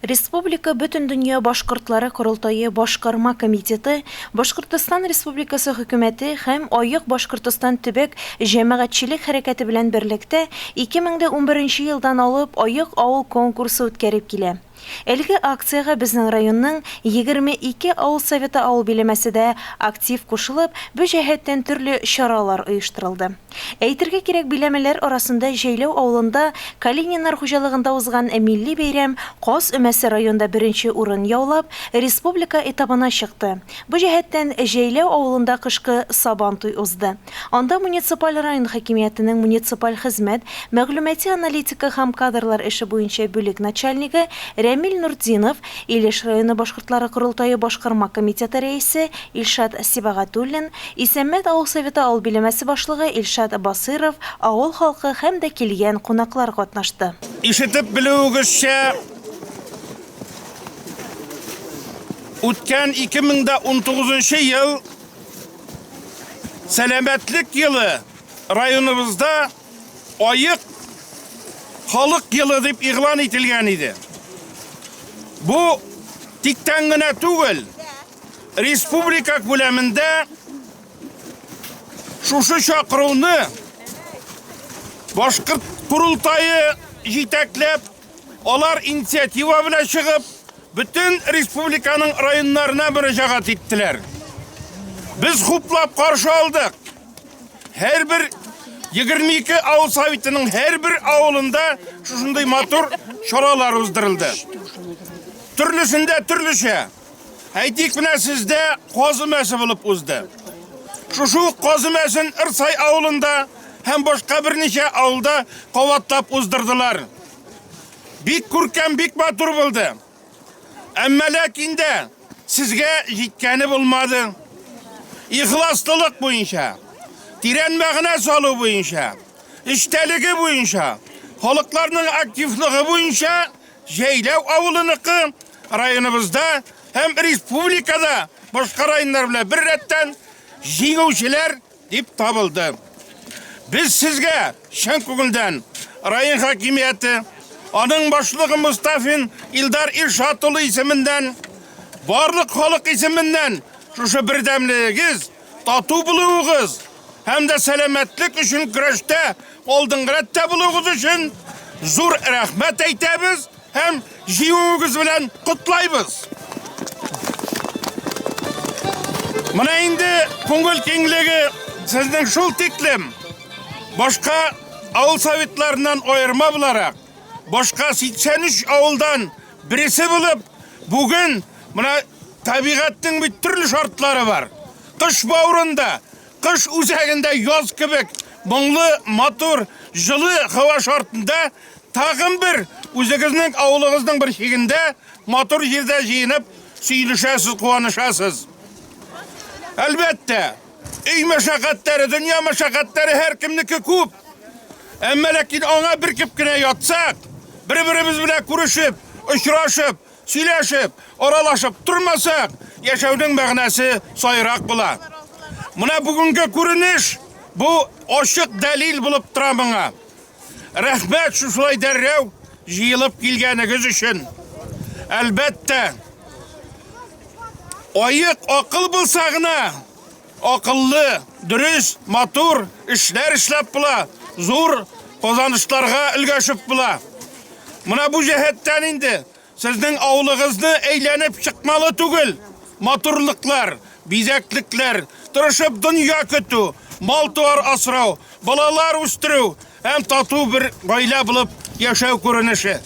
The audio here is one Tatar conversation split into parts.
Республика Бүтін дөнья башкортлары корылтайы башкарма комитеты, Башкортстан Республикасы хөкүмәте һәм Айык Башкортстан төбәк җәмәгатьчелек хәрәкәте белән берлектә 2011 елдан алып Айык авыл конкурсы үткәреп килә. Әлеге акцияга безнең районның 22 авыл советы авыл биләмәсе дә актив кушылып, бу җәһәттән төрле чаралар оештырылды. Әйтергә кирәк, биләмәләр арасында Җәйләү авылында Калининнар хуҗалыгында узган милли бәйрәм Каз Өмәсе районда беренче урын яулап, республика этабына чыкты. Бу җәһәттән Җәйләү авылында кышкы сабан туй узды. Анда муниципаль район хакимиятенең муниципаль хезмәт, мәгълүмати аналитика һәм кадрлар эше буенча бүлек начальнигы Рамил Нурдинов, Илеш районы башкортлары корылтайы башкарма комитеты рәисе Илшат Сибагатуллин, Исәммәт авыл советы авыл биләмәсе башлыгы Илшат Басыров, авыл халкы һәм дә килгән кунаклар катнашты. Ишетеп белүегезчә, үткән 2019 ел сәламәтлек елы районыбызда Айык халык елы дип игълан ителгән иде. Бу тиктән генә түгел, республика күләмендә шушы чакыруны башкорт курултайы җитәкләп, алар инициатива белән чыгып, бүтән республиканың районнарына мөрәҗәгать иттеләр. Без хуплап каршы алдык. Һәрбер 22 авыл советының һәрбер авылында шушындай матур чаралар уздырылды. Төрлесендә төрлечә. Әйтик менә сездә Каз Өмәсе булып узды. Шушы Каз Өмәсен Ирсай авылында һәм башка берничә авылда каватлап уздырдылар. Бик күркәм, бик матур булды. Әмма ләкин дә сезгә җиткәне булмады. Ихласлык буенча, тирән мәгънә салу буенча, эштәлеге буенча, халыкларның активлыгы буенча Җәйләү авылыныкы районыбызда һәм республикада башка районнар белән бер рәттән җиңүчеләр дип табылды. Без сезгә чын күңелдән район хакимияте, аның башлыгы Мустафин Илдар Илшат улы исемендән, барлык халык исеменнән шушы бердәмлегегез, тату булуыгыз һәм дә сәламәтлек өчен көрәштә алдынгы рәттә булуыгыз өчен зур рәхмәт әйтәбез һәм җиңүегез белән котлайбыз. Менә инде күңел киңлеге сезнең шул тиклем башка авыл советларыннан аерма буларак, башка 83 авылдан берсе булып, бүген менә табигатьнең бит төрле шартлары бар. Кыш баурында, кыш үзәгендә яз кебек моңлы, матур, җылы һава шартында тагын бер үзегезнең авылыгызның бер чигендә матур җирдә җыенып сөйлешәсез, куанышасыз. Әлбәттә, өй мәшәкатьләре, дөнья мәшәкатьләре һәр кемнеке күп. Әмма ләкин аңа беркеп кенә ятсак, бер-беребез белән күрешеп, очрашып, сөйләшеп, аралашып тормасак, яшәүнең мәгънәсе сайрак була. Менә бүгенге күренеш бу ачык дәлил булып тора моңа. Рәхмәт шулай дәррәү җыелып килгәнегез өчен. Әлбәттә, Айык акыл булса гына, акыллы, дөрес, матур эшләр эшләп була, зур казанышларга өлгәшеп була. Менә бу җәһәттән инде сезнең авылыгызны әйләнеп чыкмалы түгел. Матурлыклар, бизәклекләр, тырышып дөнья көтү, мал-туар асрау, балалар үстерү һәм тату бер гаилә булып яшәү күренеше.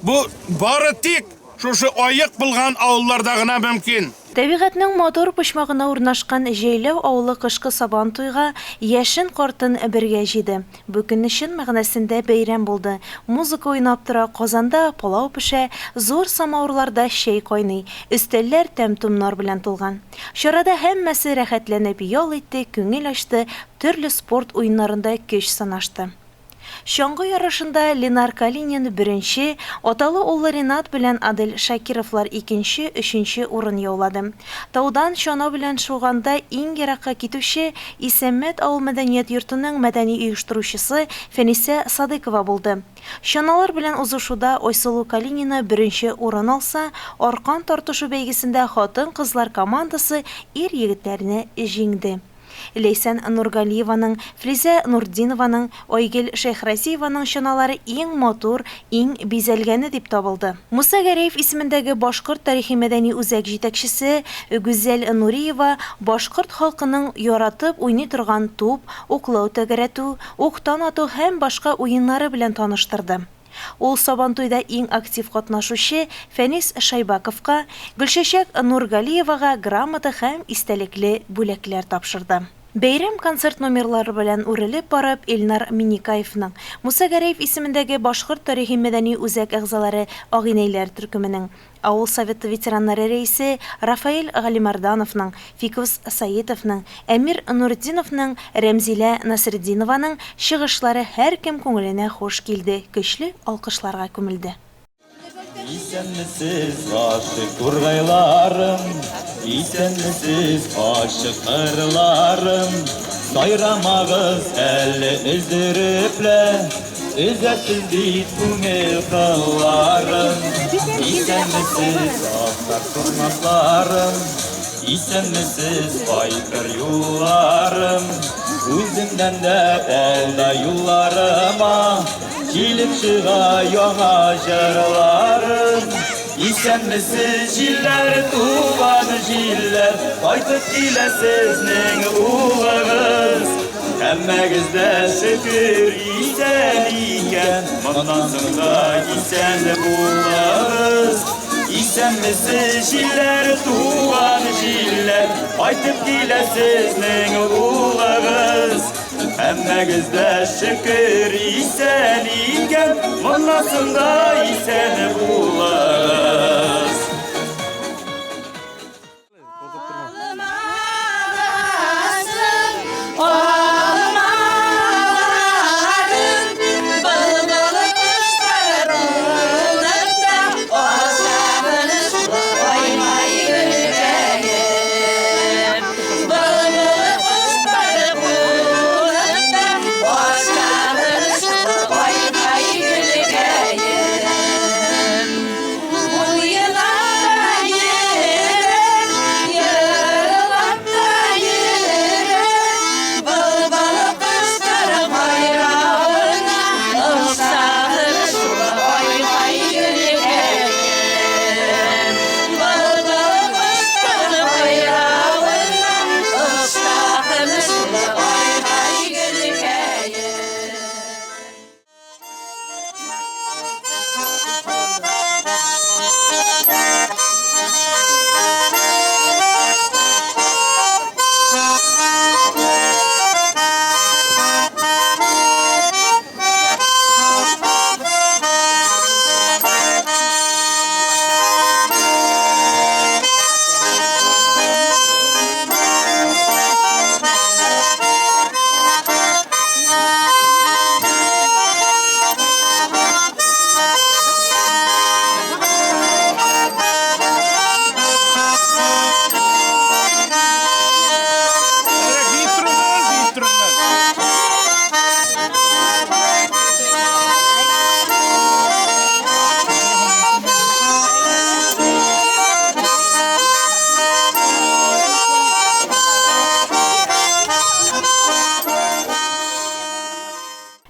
Бу бары тик шушы Айык булган авылларда гына мөмкин. Табигатьнең матур почмагына урнашкан Җәйләү авылы кышкы сабан туйга яшен картын бергә җыйды. Бу көнне чын мәгънәсендә бәйрәм булды. Музыка уйнап тора, казанда палау пешә, зур самавырларда чәй кайный, өстәлләр тәм-томнар белән тулган. Чарада һәммәсе рәхәтләнеп ял итте, күңел ачты, төрле спорт уеннарында көч сынашты. Шаңгы ярышында Ленар Калинин беренче, аталы улы Ренат белән Адель Шакировлар икенче, өченче урын яулады. Таудан чана белән шуганда иң еракка китүче Исәммәт авыл мәдәният йортының мәдәни оештыручысы Фәнисә Садыкова булды. Чаналар белән узышуда Айсылу Калинина беренче урын алса, аркан тартышу бәйгесендә хатын-кызлар командасы ир-егетләрне җиңде. Лейсан Нургалиеваның, Флиза Нурдинованың, Ойгел Шәйхразиеваның чаналары иң матур, иң бизәлгәне дип табылды. Муса Гәрәев исемендәге башкорт тарихи-мәдәни үзәк җитәкчесе Гүзәл Нуриева башкорт халкының яратып уйный торган туп, уклау тәгәрәтү, уктан ату һәм башка уеннары белән таныштырды. Ул Сабантуйда иң актив катнашучы Фәнис Шайбаковка, Гөлчәчәк Нургалиевага грамота һәм истәлекле бүләкләр тапшырды. Бәйрәм концерт номерлары белән үрелеп барып Илнар Миникаевның, Муса Гәрәев исемендәге башкорт тарихи-мәдәни үзәк әгъзалары агинәйләр төркеменең, Авыл Советы ветераннары рәисе Рафаэль Галимардановның, Фикус Саитовның, Әмир Нурдиновның, Рәмзилә Насретдинованың чыгышлары һәркем күңеленә хуш килде, көчле алкышларга күмелде. Исәнмесез гашык тургайларым, исәнмесез гашык кырларым, сайрамагыз әле өздерүпле, үзәтсез бит күңел кылларым. Исәнмесез аклар тормасларым, исәнмесез кайтыр юлларым, үземнән дә алда юлларыма килеп чыга яңа җырларым. Исәнмесез җилләр, туган җилләр, кайтып килә сезнең улыгыз. Һәммәгездә шөкер исән икән, моннан соң да исән булыгыз. Исәнмесез җилләр, туган җилләр, кайтып килә сезнең улыгыз. Һәммәгездә шөкер исән икән, моннан соң да исән булыгыз.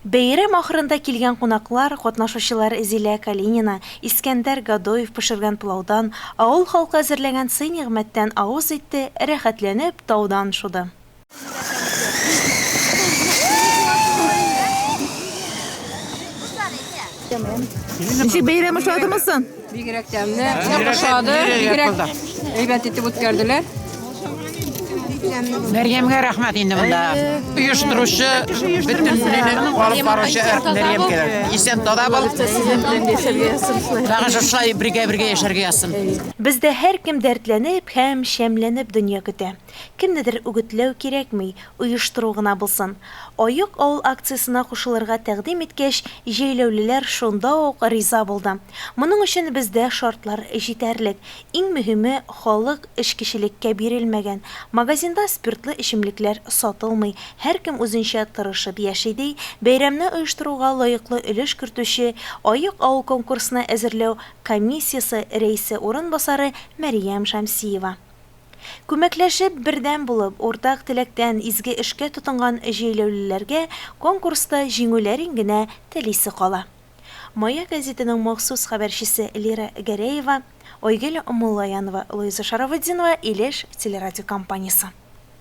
Бәйрәм ахырында килгән кунаклар, катнашучылар Зилә Калинина, Искәндәр Гадоев пешергән пылаудан, авыл халкы әзерләгән сый-нигъмәттән авыз итте, рәхәтләнеп таудан шуды. Ничек бәйрәм ошадымысың? Бигрәк тәмле, ошады, бигрәк әйбәт итеп үткәрделәр. Мәрьямгә рәхмәт инде монда. Оештыручы, бөтенләйне алып баручы Мәрьямгә. Исән тада бул. Тагы шулай бергә яшәргә язсын. Бездә һәркем дәртләнеп һәм шәмләнеп дөнья көтә. Кемнедер үгетләү кирәкми, оештыру гына булсын. Аяк авыл акциясына кушылырга тәкъдим иткәч, җәйләүлеләр шунда ук риза булды. Моның өчен бездә шартлар җитәрлек. Иң мөһиме, халык эчкечелеккә бирелмәгән. Магазинда спиртлы эчемлекләр сатылмый. Һәркем үзенчә тырышып яши ди. Бәйрәмне оештыруга лаеклы өлеш кертүче Аяк авыл конкурсына әзерләү комиссиясе рәисе урынбасары Мәрьям Шәмсиева. Күмәкләшеп бердәм булып, уртак теләктән изге эшкә тотынган җәйләүлеләргә конкурста җиңүләрен генә телисе кала. Мая газетының махсус хәбәрчесе Лира Гәрәева, Ойгөл Муллаянова, Луиза Шарафетдинова, Илеш телерадиокомпаниясе.